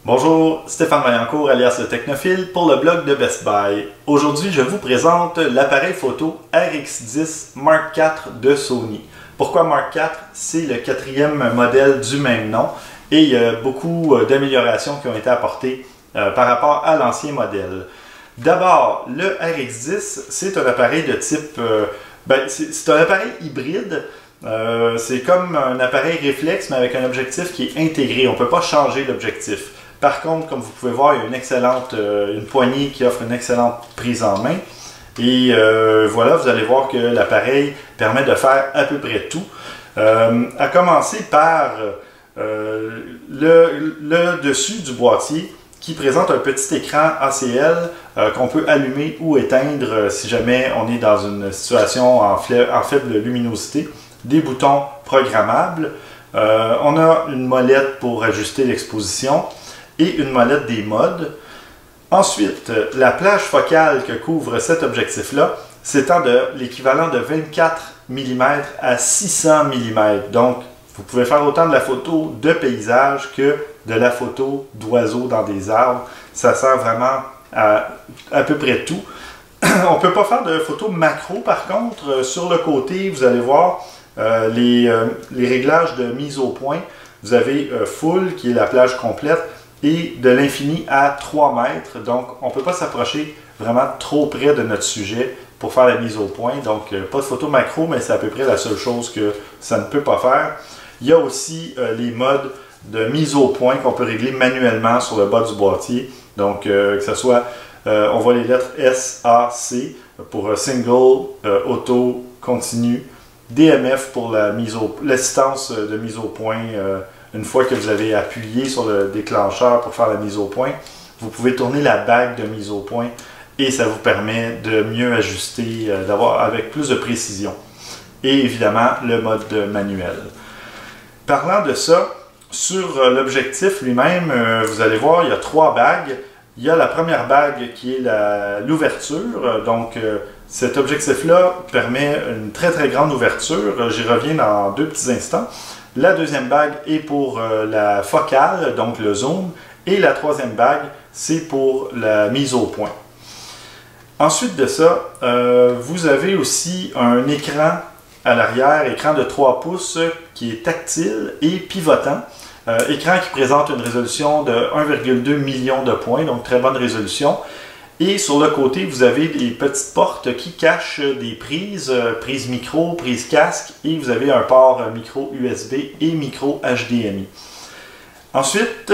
Bonjour, Stéphane Vaillancourt alias le Technophile pour le blog de Best Buy. Aujourd'hui, je vous présente l'appareil photo RX10 Mark IV de Sony. Pourquoi Mark IV? C'est le quatrième modèle du même nom et il y a beaucoup d'améliorations qui ont été apportées par rapport à l'ancien modèle. D'abord, le RX10, c'est un appareil de type... c'est un appareil hybride. C'est comme un appareil réflexe, mais avec un objectif qui est intégré. On ne peut pas changer l'objectif. Par contre, comme vous pouvez voir, il y a une poignée qui offre une excellente prise en main. Et voilà, vous allez voir que l'appareil permet de faire à peu près tout. À commencer par le dessus du boîtier qui présente un petit écran ACL qu'on peut allumer ou éteindre si jamais on est dans une situation en faible luminosité. Des boutons programmables. On a une molette pour ajuster l'exposition et une molette des modes. Ensuite, la plage focale que couvre cet objectif-là s'étend de l'équivalent de 24 mm à 600 mm. Donc, vous pouvez faire autant de la photo de paysage que de la photo d'oiseaux dans des arbres. Ça sert vraiment à peu près tout. On ne peut pas faire de photos macro, par contre. Sur le côté, vous allez voir les réglages de mise au point. Vous avez Full, qui est la plage complète, et de l'infini à 3 mètres. Donc, on ne peut pas s'approcher vraiment trop près de notre sujet pour faire la mise au point. Donc, pas de photo macro, mais c'est à peu près la seule chose que ça ne peut pas faire. Il y a aussi les modes de mise au point qu'on peut régler manuellement sur le bas du boîtier. Donc, que ce soit, on voit les lettres S, A, C pour single, auto, continu. DMF pour l'assistance de mise au point. Une fois que vous avez appuyé sur le déclencheur pour faire la mise au point, vous pouvez tourner la bague de mise au point et ça vous permet de mieux ajuster, d'avoir avec plus de précision. Et évidemment, le mode manuel. Parlant de ça, sur l'objectif lui-même, vous allez voir, il y a 3 bagues. Il y a la première bague qui est l'ouverture. Donc, cet objectif-là permet une très grande ouverture. J'y reviens dans 2 petits instants. La deuxième bague est pour la focale, donc le zoom. Et la troisième bague, c'est pour la mise au point. Ensuite de ça, vous avez aussi un écran à l'arrière, écran de 3 pouces qui est tactile et pivotant. Écran qui présente une résolution de 1,2 million de points, donc très bonne résolution. Et sur le côté, vous avez des petites portes qui cachent des prises, prise micro, prise casque, et vous avez un port micro USB et micro HDMI. Ensuite,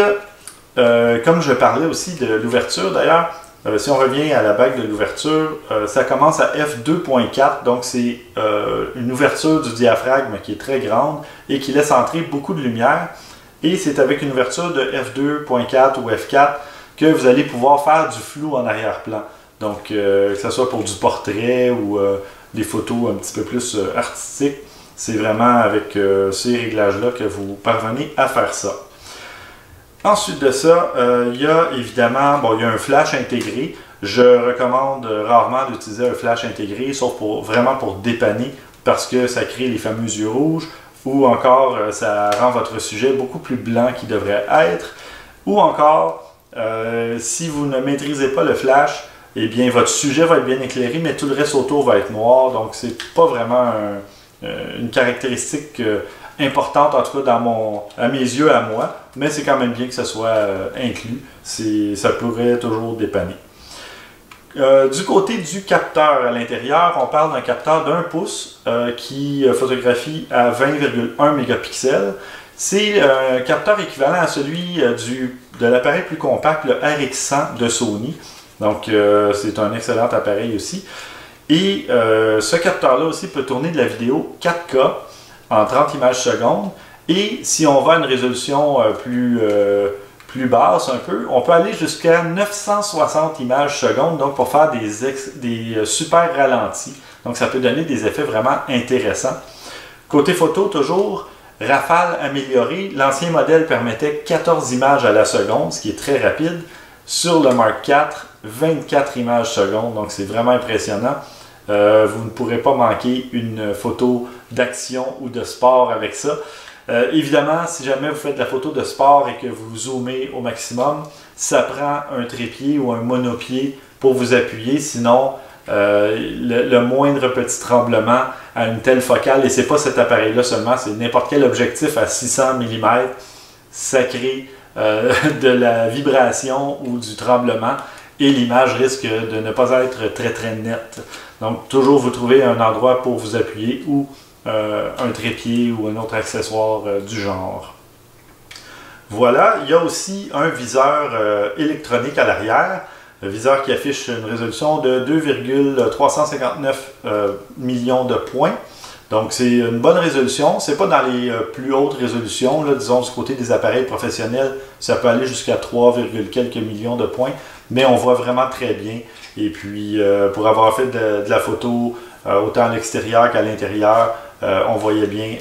comme je parlais aussi de l'ouverture d'ailleurs, si on revient à la bague de l'ouverture, ça commence à f2.4, donc c'est une ouverture du diaphragme qui est très grande et qui laisse entrer beaucoup de lumière. Et c'est avec une ouverture de f2.4 ou f4 que vous allez pouvoir faire du flou en arrière-plan. Donc, que ce soit pour du portrait ou des photos un petit peu plus artistiques, c'est vraiment avec ces réglages-là que vous parvenez à faire ça. Ensuite de ça, il y a évidemment, il y a un flash intégré. Je recommande rarement d'utiliser un flash intégré, sauf vraiment pour dépanner, parce que ça crée les fameux yeux rouges, ou encore ça rend votre sujet beaucoup plus blanc qu'il devrait être, ou encore, si vous ne maîtrisez pas le flash, eh bien votre sujet va être bien éclairé, mais tout le reste autour va être noir, donc c'est pas vraiment une caractéristique importante, en tout cas à mes yeux, à moi, mais c'est quand même bien que ça soit inclus, ça pourrait toujours dépanner. Du côté du capteur à l'intérieur, on parle d'un capteur d'1 pouce qui photographie à 20,1 mégapixels. C'est un capteur équivalent à celui de l'appareil plus compact, le RX100 de Sony. Donc, c'est un excellent appareil aussi. Et ce capteur-là aussi peut tourner de la vidéo 4K en 30 images secondes. Et si on va à une résolution plus basse un peu, on peut aller jusqu'à 960 images secondes, donc pour faire des super ralentis. Donc, ça peut donner des effets vraiment intéressants. Côté photo, toujours, rafale améliorée. L'ancien modèle permettait 14 images à la seconde, ce qui est très rapide. Sur le Mark IV, 24 images secondes, donc c'est vraiment impressionnant. Vous ne pourrez pas manquer une photo d'action ou de sport avec ça. Évidemment, si jamais vous faites de la photo de sport et que vous zoomez au maximum, ça prend un trépied ou un monopied pour vous appuyer, sinon le moindre petit tremblement à une telle focale, et c'est pas cet appareil-là seulement, c'est n'importe quel objectif à 600 mm, ça crée de la vibration ou du tremblement et l'image risque de ne pas être très très nette. Donc toujours vous trouvez un endroit pour vous appuyer ou un trépied ou un autre accessoire du genre. Voilà, il y a aussi un viseur électronique à l'arrière, un viseur qui affiche une résolution de 2,359 millions de points. Donc c'est une bonne résolution, c'est pas dans les plus hautes résolutions, là, disons du côté des appareils professionnels, ça peut aller jusqu'à 3, quelques millions de points, mais on voit vraiment très bien. Et puis pour avoir fait de la photo autant à l'extérieur qu'à l'intérieur, on voyait bien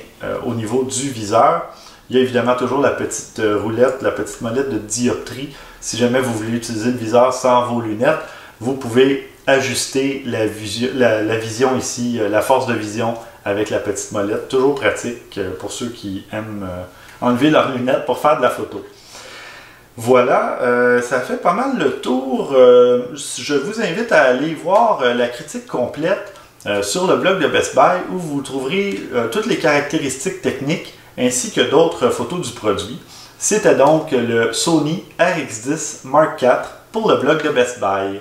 au niveau du viseur. Il y a évidemment toujours la petite roulette, la petite molette de dioptrie. Si jamais vous voulez utiliser le viseur sans vos lunettes, vous pouvez ajuster la vision ici, la force de vision avec la petite molette. Toujours pratique pour ceux qui aiment enlever leurs lunettes pour faire de la photo. Voilà, ça fait pas mal le tour. Je vous invite à aller voir la critique complète sur le blog de Best Buy où vous trouverez toutes les caractéristiques techniques ainsi que d'autres photos du produit. C'était donc le Sony RX10 Mark IV pour le blog de Best Buy.